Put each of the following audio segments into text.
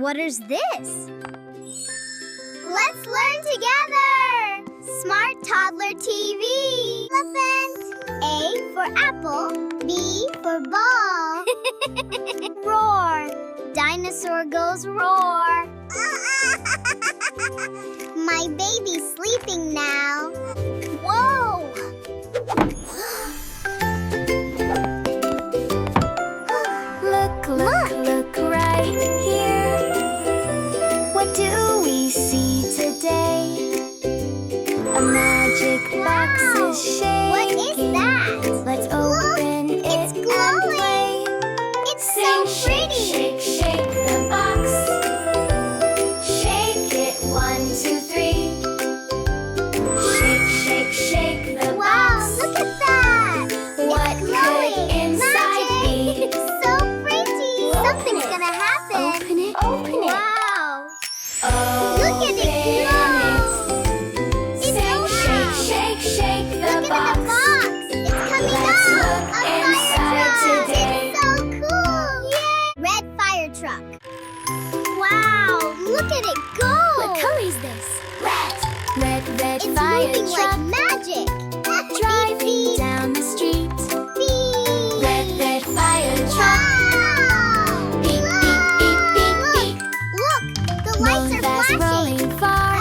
What is this? Let's learn together! Smart Toddler TV! Elephant. A for apple. B for ball. Roar. Dinosaur goes roar. My baby's sleeping now. Whoa! Look right here. What do we see today? A magic box is shaking. What is that? Let's open it it's and glowing. play. It's so pretty. Shake, shake the box. Shake it 1, 2, 3. Shake, shake the Wow, box. look at that. What It's glowing. could inside be? Magic. It's so pretty. Something's gonna happen. Open it. Wow. Open Look at it glow. It's Sing, glowing. shake the Look box. at the box. It's coming Let's up. look A fire inside truck. today. It's so cool. Yay. Red fire truck. Wow, look at it go. What color is this? Red It's fire moving truck. like magic. Driving Beep, beep, down the street. beep. Red fire truck. Wow. Beep, beep, beep, beep, beep. Look, the lights are Fast flashing. rolling far.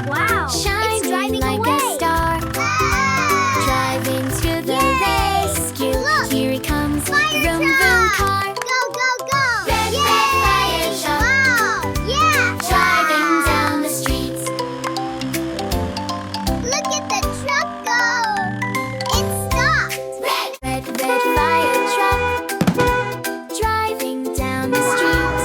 Wow, Shining it's driving like away. a star. Ah. Driving to the Yay. rescue. Look. Here he comes. Fire Vroom, truck. vroom, car. Go, go, go. Red Yay. fire truck. Wow, yeah. Driving Wow. down the streets. Look at the truck go. It stopped. Red fire truck. Driving down the street.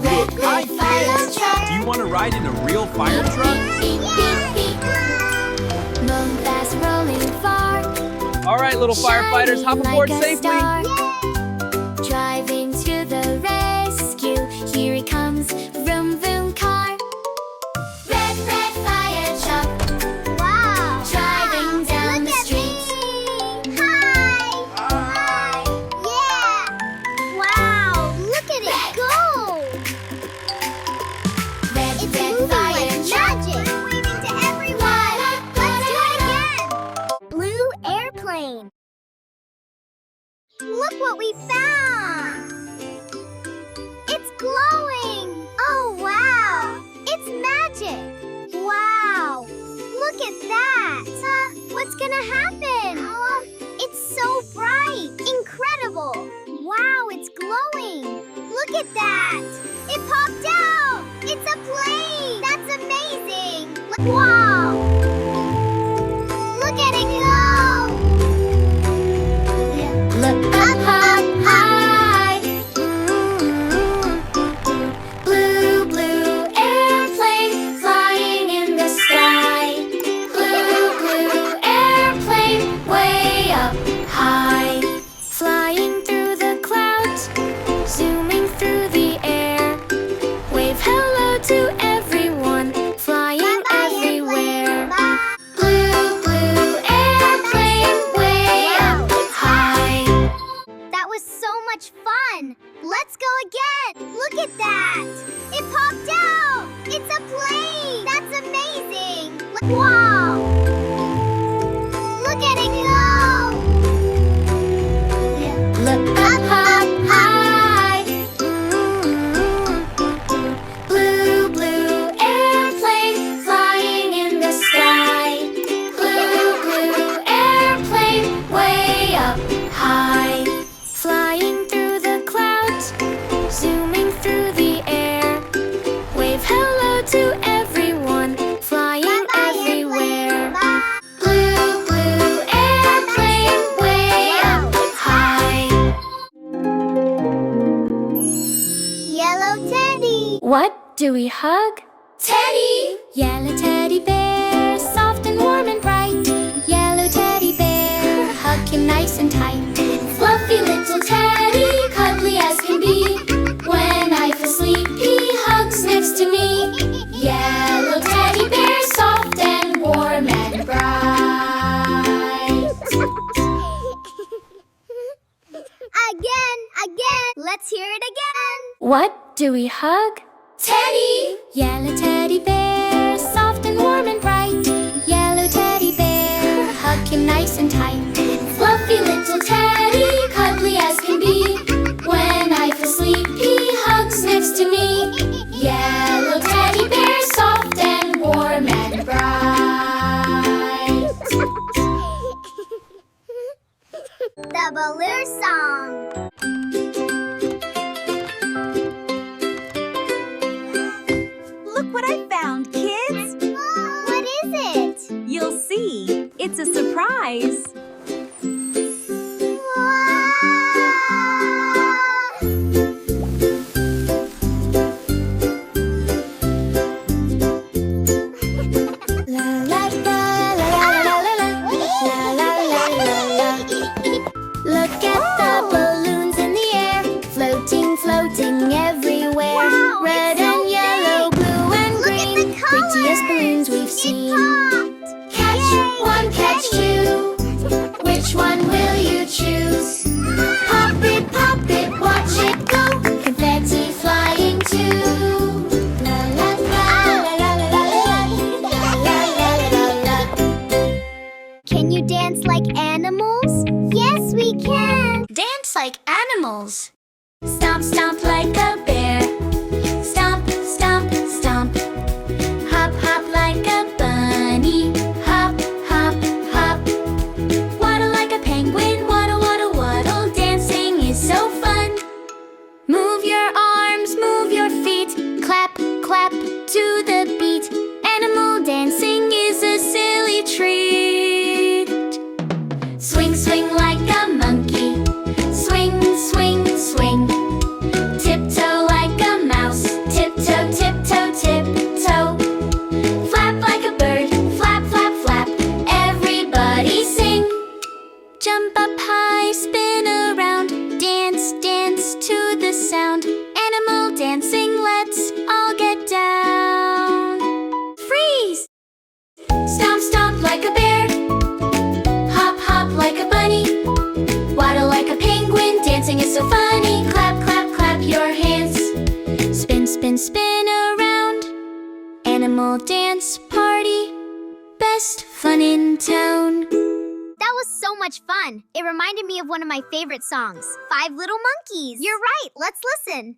Red fire truck. Do you want to ride in a real fire truck? Beep, beep, beep. Moon fast rolling far. All right, little firefighters, hop Shining aboard like a safely. star. Driving to the rescue. Here he comes. Vroom, vroom, car. Red fire truck. Wow. Driving down Look the at streets. me. Hi. Hi. Yeah. Wow. Look at it go. It's moving like magic. Waving to everyone. Let's do it again. Blue airplane. Look what we found. It's glowing. Oh, wow. It's magic. Wow. Look at that. What's gonna happen? It's so bright. Incredible. Wow, it's glowing. Look at that. It popped out. It's a plane. That's amazing. Wow. Look at it go. Look up high. Blue airplane flying in the sky. Blue airplane way up high. Flying through the clouds, zooming through the air. Wave hello to everyone, flying everywhere. Blue airplane way up high. That was so much fun. Let's go again. Look at that. It popped out. It's a plane. That's amazing. Wow. Look at it go. Look up high. Blue airplane flying in the sky. Blue airplane way up high. Flying through the clouds, zooming through the air. Wave hello to everyone, flying everywhere. Blue airplane way up high. Yellow teddy. What do we hug? Teddy! Yellow teddy bear, soft and warm and bright. Yellow teddy bear, hug him nice and tight. Fluffy little teddy, cuddly as can be. When I feel sleepy, hugs next to me. Yellow teddy bear, soft and warm and bright. Again. Let's hear it again. What Do we hug? Teddy! Yellow teddy bear, soft and warm and bright. Yellow teddy bear, hug him nice and tight. Fluffy little teddy, cuddly as can be. When I feel sleepy, hugs next to me. Yellow teddy bear, soft and warm and bright. The Baloo Song. Look what I found, kids! What is it? You'll see. It's a surprise. Look at the balloons in the air, floating, floating everywhere. Wow, Red it's so and yellow, big. blue and Look at green, the prettiest colors. balloons we've It seen. popped. Catch Yay, one, catch Teddy. two. Which one will you choose? Pop it, watch it go. Confetti flying too. La la la la la la la la la la. Can you dance like animals? Yes, we can. Dance like animals. Stomp, stomp like a bear. Stomp, stomp, stomp. Hop, hop like a bunny. Hop, hop, hop. Waddle like a penguin. Waddle, waddle, waddle. Dancing is so fun. Move your arms, move your feet. Clap, clap to the beat. Animal dancing is a silly treat. Swing, swing like a monkey. Swing, swing, swing. Tiptoe like a mouse. Tiptoe, tiptoe, tiptoe. Flap like a bird. Flap, flap, flap. Everybody sing. Jump up high, spin around. Dance, dance to the sound. Animal dancing, let's all get down. Freeze! Stomp, stomp like a bear. Hop, hop like a bunny. Waddle like a penguin. Dancing is so funny. Clap, clap, clap your hands. Spin, spin, spin around. Animal dance party. Best fun in town. That was so much fun. It reminded me of one of my favorite songs, Five Little Monkeys. You're right. Let's listen.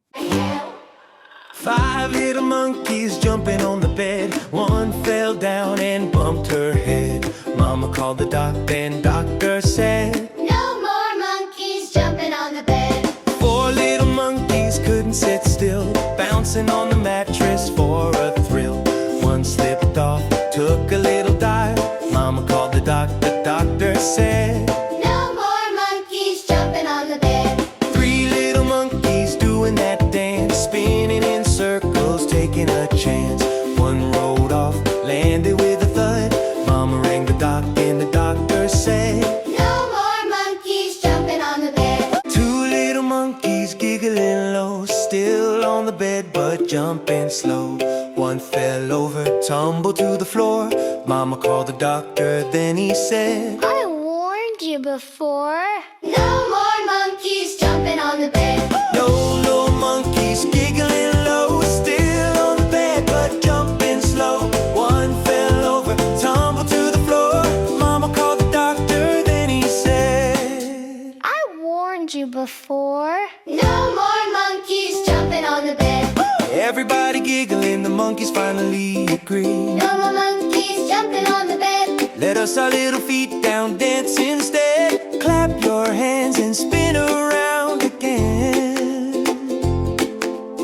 5 little monkeys jumping on the bed. One fell down and bumped her head. Mama called the doctor and doctor said, No more monkeys jumping on the bed. 4 little monkeys couldn't sit still, bouncing on the mattress for a thrill. One slipped off, took a little dive. Mama called the doctor said, No more monkeys jumping on the bed. 3 little monkeys doing that dance, spinning in circles, taking a chance. One rolled off, landed with a thud. Mama rang the doc and the doctor said, No more monkeys jumping on the bed. 2 little monkeys giggling low, still on the bed but jumping slow. One fell over, tumbled to the floor. Mama called the doctor, then he said, I warned you before. No more monkeys jumping on the bed. No little monkeys giggling low, still on the bed but jumping slow. One fell over, tumbled to the floor. Mama called the doctor, then he said, I warned you before. No more monkeys jumping on the bed. Everybody giggling, the monkeys finally agree. No more monkeys jumping on the bed. Let us our little feet down, dance instead. Clap your hands and spin around again.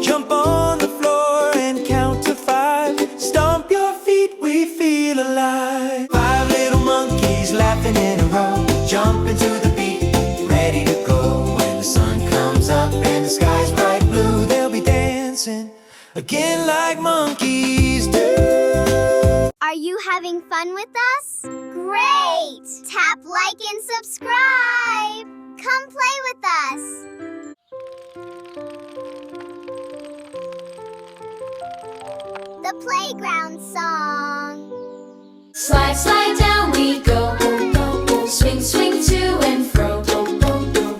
Jump on the floor and count to 5. Stomp your feet, we feel alive. 5 little monkeys laughing in a row, jumping to the beat, ready to go. When the sun comes up and the sky's bright blue, they'll be dancing again like monkeys do. Are you having fun with us? Great! Tap like and subscribe. Come play with us. The playground song. Slide, slide down we go. Swing, swing to and fro.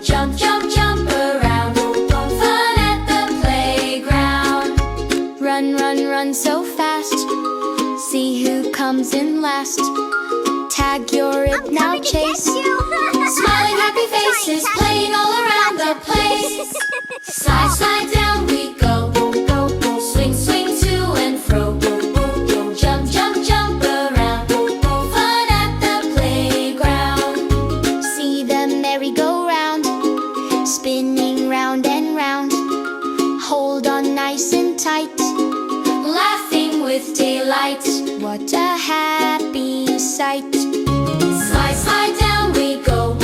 Jump, jump, jump around. Fun at the playground. Run, run, run so fast. See who comes in last. Tag, you're it, now chase. Smiling happy faces, playing all around the place. Slide, slide down we go. Swing, swing to and fro. Jump, jump, jump around. Fun at the playground. See the merry-go-round, spinning round and round. Hold on nice and tight, laughing with daylight. What a happy sight. Slide, slide down we go.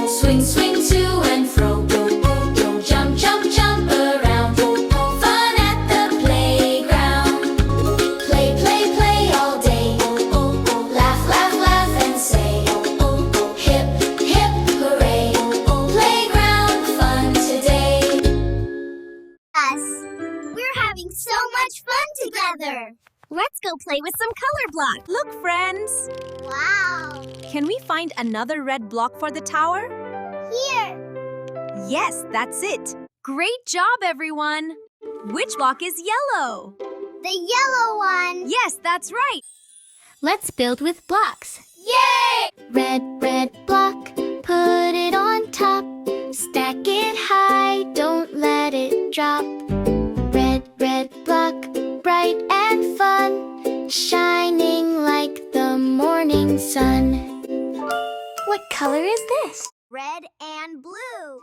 Swing, swing to and fro. Jump, jump, jump around. Fun at the playground. Play, play, play all day. Laugh, laugh, laugh and say, hip, hip, hooray. Playground fun today. Us. We're having so much fun together. Let's go play with some color blocks. Look, friends. Wow. Can we find another red block for the tower? Here. Yes, that's it. Great job, everyone. Which block is yellow? The yellow one. Yes, that's right. Let's build with blocks. Yay! Red, red block, put it on top. Stack it high, don't let it drop. Red, red block, bright and fun, shining like the morning sun. What color is this? Red and blue.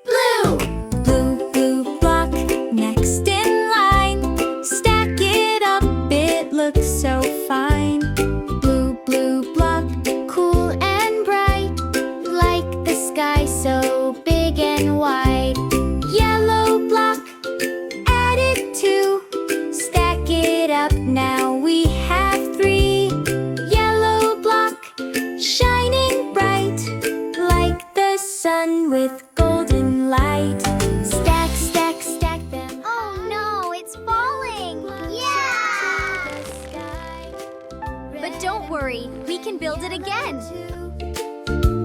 Blue! Blue, blue block, next in line. Stack it up, it looks so fine. Blue, blue block, cool and bright, like the sky so big and wide. Yellow block, add it too. Stack it up, now we have 3. Yellow block, shining bright, like the sun with golden light. Stack, stack, stack them. Oh no, it's falling. Yeah! But don't worry, we can build it again.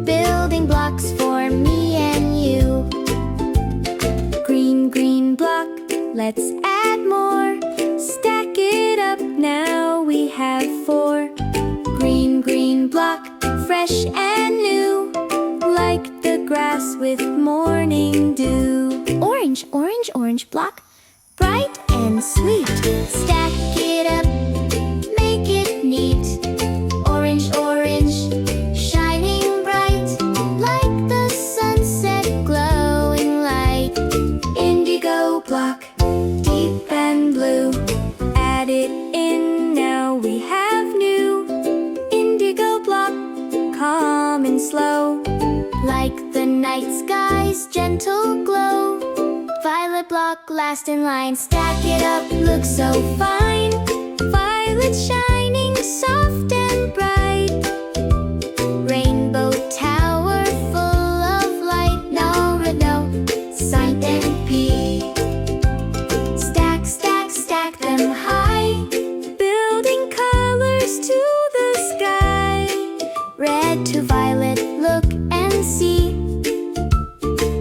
Building blocks for me and you. Green, green block, let's add more. Stack it up, now we have 4. Green, green block, fresh and new, like the grass with morning dew. Orange, orange, orange block, bright and sweet. Stack it up, make it neat. Orange, orange, shining bright, like the sunset glowing light. Indigo block, deep and blue, add it in, now we have new. Indigo block, calm and slow, like the night sky's gentle glow. Violet block, last in line, stack it up, looks so fine. Violet shining soft and bright. Rainbow tower full of light. No, red, no, sight and pea. Stack, stack, stack them high, building colors to the sky. Red to violet, look and see,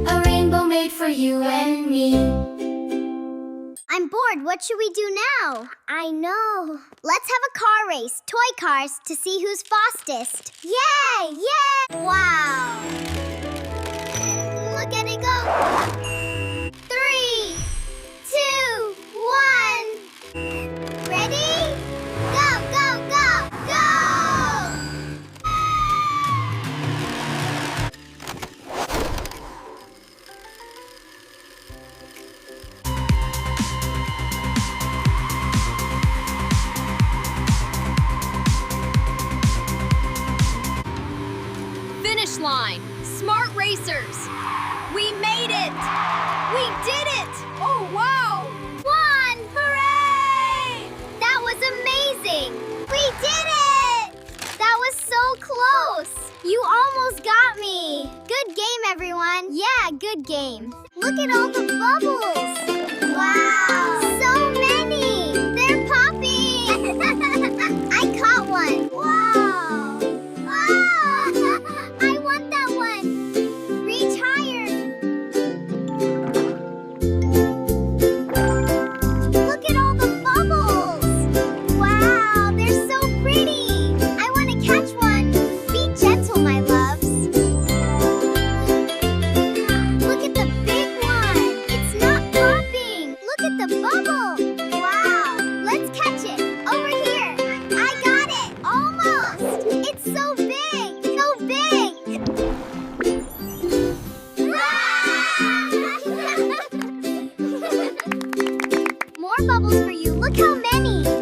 a rainbow made for you and me. I'm bored. What should we do now? I know. Let's have a car race, toy cars, to see who's fastest. Yay! Yay! Wow! Look at it go. 3, 2, 1. Ready? Go, go, go, go! Finish line. Smart racers. We made it. We did it. Oh, wow. Won! Hooray! That was amazing! We did it! That was so close! You almost got me! Good game, everyone! Yeah, good game. Look at all the bubbles! Wow! So many! They're popping! I caught one! Wow! Wow! I want that one! Reach higher! Look at all more bubbles for you. Look how many.